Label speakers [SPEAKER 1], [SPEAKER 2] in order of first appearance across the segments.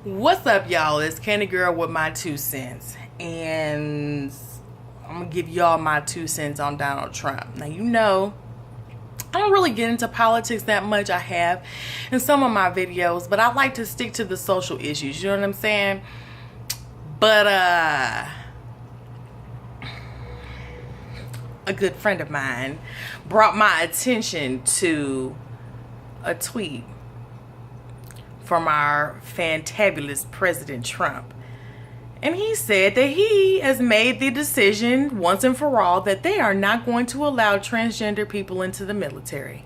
[SPEAKER 1] What's up, y'all? It's Candy Girl with my 2 cents, and I'm gonna give y'all my 2 cents on Donald Trump. Now, I don't really get into politics that much. I have in some of my videos, but I like to stick to the social issues. You know what I'm saying? But a good friend of mine brought my attention to a tweet from our fantabulous President Trump. And he said that he has made the decision once and for all that they are not going to allow transgender people into the military.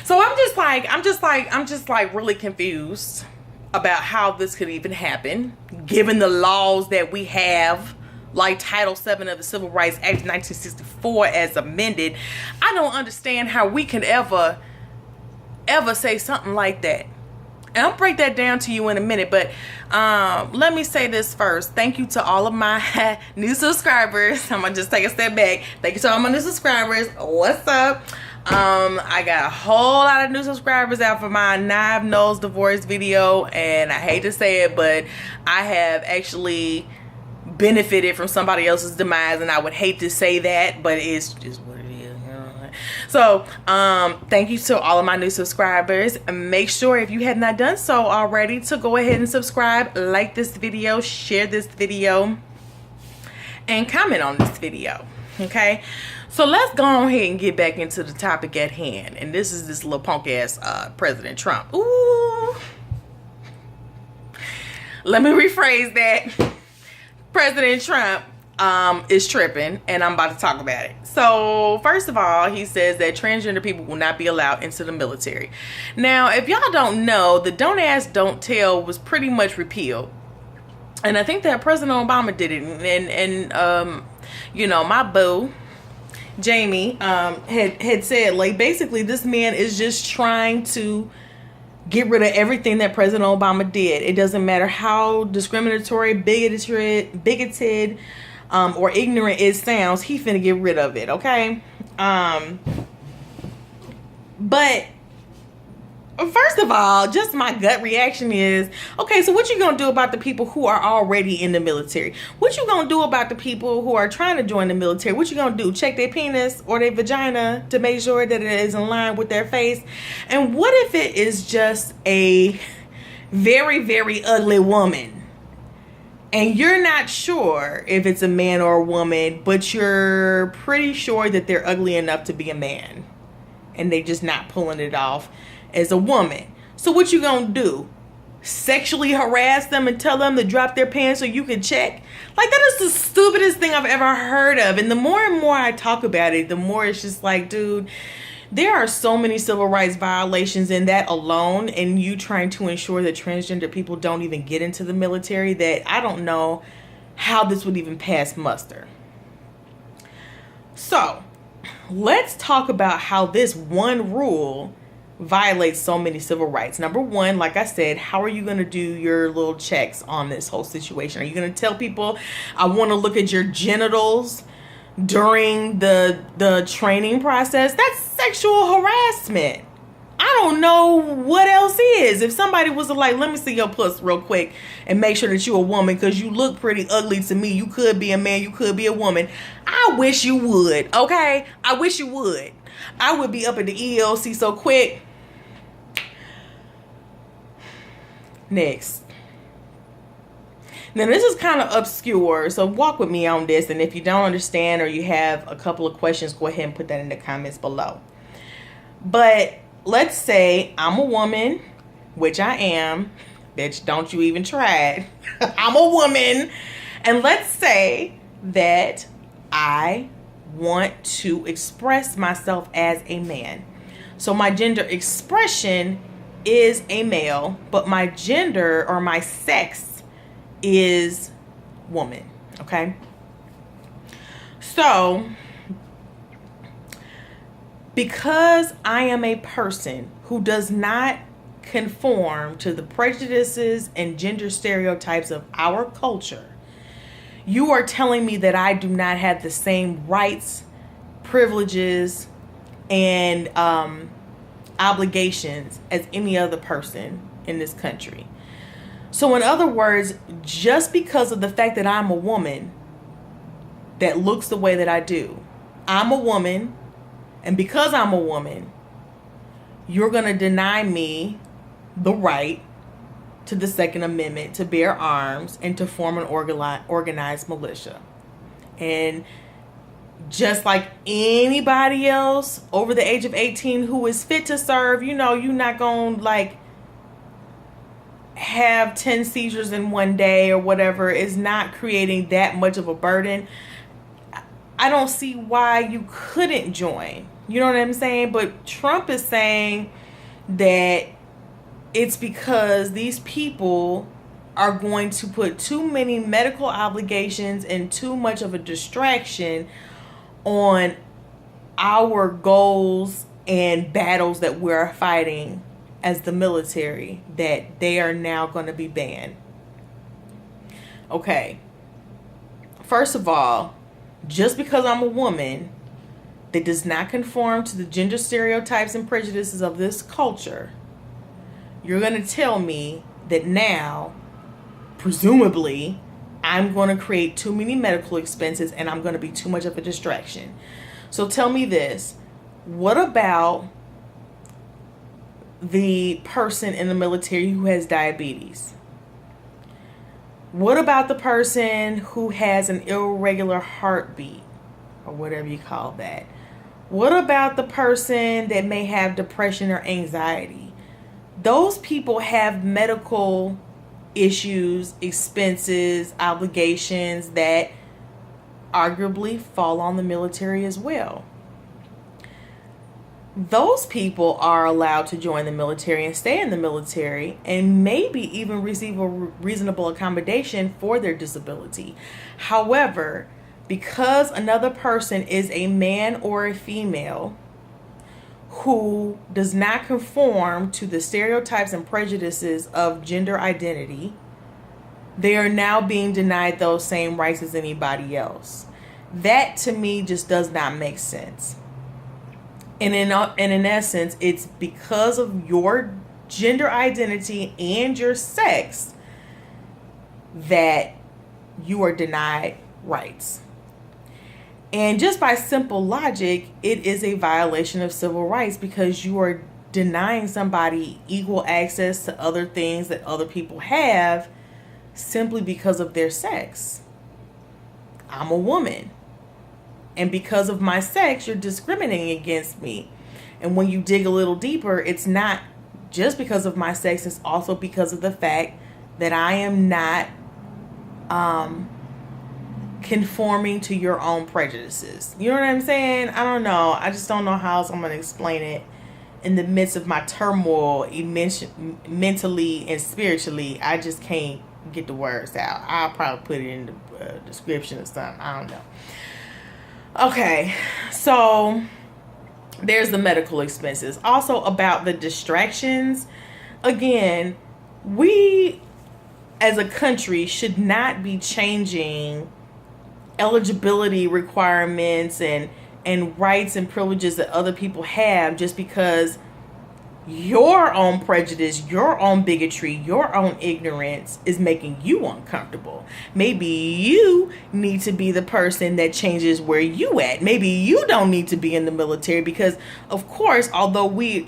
[SPEAKER 1] So I'm just like really confused about how this could even happen, given the laws that we have, like Title VII of the Civil Rights Act of 1964 as amended. I don't understand how we can ever say something like that. And I'll break that down to you in a minute, but let me say this first. Thank you to all of my new subscribers. I'm gonna just take a step back. Thank you to all my new subscribers. What's up? I got a whole lot of new subscribers out for my Knives Nose divorce video, and I hate to say it, but I have actually benefited from somebody else's demise, and I would hate to say that, but it's just what it is, you know? So thank you to all of my new subscribers. Make sure, if you have not done so already, to go ahead and subscribe, like this video, share this video, and comment on this video. Okay, so let's go on ahead and get back into the topic at hand, and this is this little punk ass President Trump. Ooh, let me rephrase that. President Trump is tripping, and I'm about to talk about it. So first of all, he says that transgender people will not be allowed into the military. Now, if y'all don't know, the Don't Ask, Don't Tell was pretty much repealed, and I think that President Obama did it. And you know, my boo Jamie had said, like, basically this man is just trying to get rid of everything that President Obama did. It doesn't matter how discriminatory, bigoted, or ignorant it sounds. He finna get rid of it, okay? But first of all, just my gut reaction is, okay, so what you gonna do about the people who are already in the military? What you gonna do about the people who are trying to join the military? What you gonna do? Check their penis or their vagina to make sure that it is in line with their face? And what if it is just a very, very ugly woman, and you're not sure if it's a man or a woman, but you're pretty sure that they're ugly enough to be a man, and they just not pulling it off as a woman? So what you gonna do? Sexually harass them and tell them to drop their pants so you can check? Like, that is the stupidest thing I've ever heard of. And the more and more I talk about it, the more it's just like, dude, there are so many civil rights violations in that alone, and you trying to ensure that transgender people don't even get into the military, that I don't know how this would even pass muster. So let's talk about how this one rule violates so many civil rights. Number one, like I said, how are you going to do your little checks on this whole situation? Are you going to tell people, I want to look at your genitals during the training process? That's sexual harassment. I don't know what else is. If somebody was like, let me see your puss real quick and make sure that you're a woman, because you look pretty ugly to me. You could be a man, you could be a woman. I wish you would, okay? I wish you would. I would be up at the ELC so quick. Next. Now, this is kind of obscure, so walk with me on this. And if you don't understand or you have a couple of questions, go ahead and put that in the comments below. But let's say I'm a woman, which I am. Bitch, don't you even try it. I'm a woman. And let's say that I want to express myself as a man. So my gender expression is a male, but my gender or my sex is woman. Okay, so because I am a person who does not conform to the prejudices and gender stereotypes of our culture, you are telling me that I do not have the same rights, privileges, and obligations as any other person in this country. So in other words, just because of the fact that I'm a woman that looks the way that I do, I'm a woman, and because I'm a woman, you're going to deny me the right to the Second Amendment to bear arms and to form an organized militia. And just like anybody else over the age of 18 who is fit to serve, you're not going to like have 10 seizures in one day or whatever. Is not creating that much of a burden. I don't see why you couldn't join. You know what I'm saying? But Trump is saying that it's because these people are going to put too many medical obligations and too much of a distraction on our goals and battles that we're fighting as the military, that they are now going to be banned. Okay. First of all, just because I'm a woman that does not conform to the gender stereotypes and prejudices of this culture, you're going to tell me that now, presumably, I'm going to create too many medical expenses and I'm going to be too much of a distraction. So tell me this. What about the person in the military who has diabetes? What about the person who has an irregular heartbeat, or whatever you call that? What about the person that may have depression or anxiety? Those people have medical issues, expenses, obligations that arguably fall on the military as well. Those people are allowed to join the military and stay in the military and maybe even receive a reasonable accommodation for their disability. However, because another person is a man or a female who does not conform to the stereotypes and prejudices of gender identity, they are now being denied those same rights as anybody else. That to me just does not make sense. And in essence, it's because of your gender identity and your sex that you are denied rights. And just by simple logic, it is a violation of civil rights because you are denying somebody equal access to other things that other people have simply because of their sex. I'm a woman. And because of my sex, you're discriminating against me. And when you dig a little deeper, it's not just because of my sex. It's also because of the fact that I am not conforming to your own prejudices. You know what I'm saying? I don't know. I just don't know how else I'm going to explain it in the midst of my turmoil, mentally and spiritually. I just can't get the words out. I'll probably put it in the description or something. I don't know. Okay, so there's the medical expenses. Also about the distractions. Again, we as a country should not be changing eligibility requirements and rights and privileges that other people have just because your own prejudice, your own bigotry, your own ignorance is making you uncomfortable. Maybe you need to be the person that changes where you at. Maybe you don't need to be in the military because, of course, although we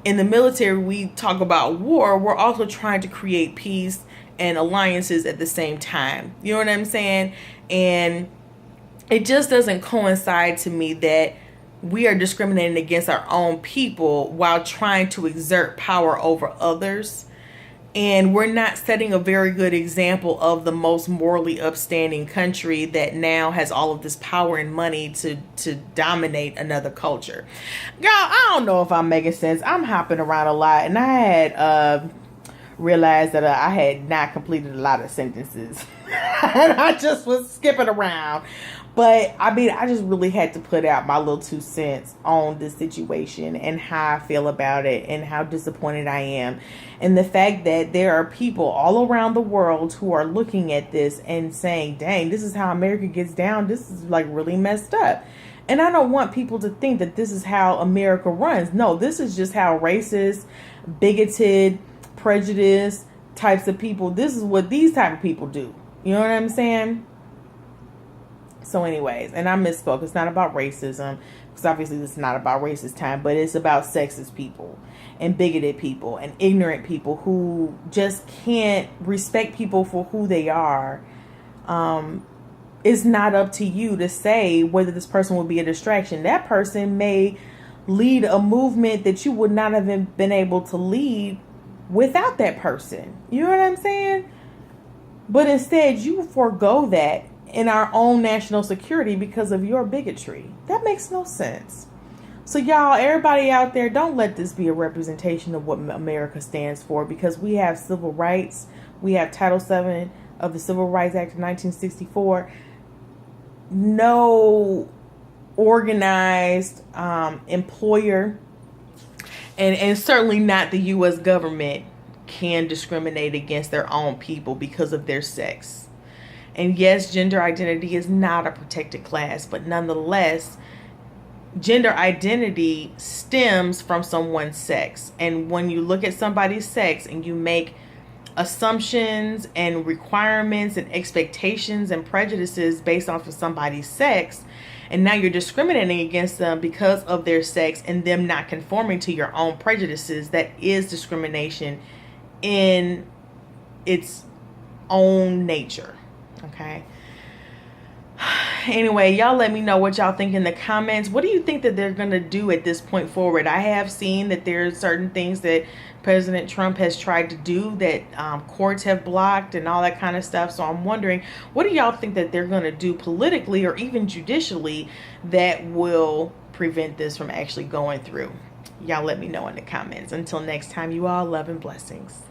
[SPEAKER 1] in the military we talk about war, we're also trying to create peace and alliances at the same time. You know what I'm saying? And it just doesn't coincide to me that we are discriminating against our own people while trying to exert power over others. And we're not setting a very good example of the most morally upstanding country that now has all of this power and money to dominate another culture. Girl, I don't know if I'm making sense. I'm hopping around a lot, and I had realized that I had not completed a lot of sentences. And I just was skipping around. But, I mean, I just really had to put out my little 2 cents on this situation and how I feel about it and how disappointed I am. And the fact that there are people all around the world who are looking at this and saying, dang, this is how America gets down. This is, like, really messed up. And I don't want people to think that this is how America runs. No, this is just how racist, bigoted, prejudiced types of people, this is what these type of people do. You know what I'm saying? So anyways, and I misspoke. It's not about racism, because obviously this is not about racist time, but it's about sexist people and bigoted people and ignorant people who just can't respect people for who they are. It's not up to you to say whether this person will be a distraction. That person may lead a movement that you would not have been able to lead without that person. You know what I'm saying? But instead, you forego that in our own national security because of your bigotry. That makes no sense. So y'all, everybody out there, don't let this be a representation of what America stands for, because we have civil rights. We have Title VII of the Civil Rights Act of 1964. No organized employer, and certainly not the U.S. government, can discriminate against their own people because of their sex. And yes, gender identity is not a protected class, but nonetheless, gender identity stems from someone's sex. And when you look at somebody's sex and you make assumptions and requirements and expectations and prejudices based off of somebody's sex, and now you're discriminating against them because of their sex and them not conforming to your own prejudices, that is discrimination in its own nature. Okay. Anyway, y'all let me know what y'all think in the comments. What do you think that they're going to do at this point forward? I have seen that there are certain things that President Trump has tried to do that courts have blocked and all that kind of stuff. So I'm wondering, what do y'all think that they're going to do politically or even judicially that will prevent this from actually going through? Y'all let me know in the comments. Until next time, you all, love and blessings.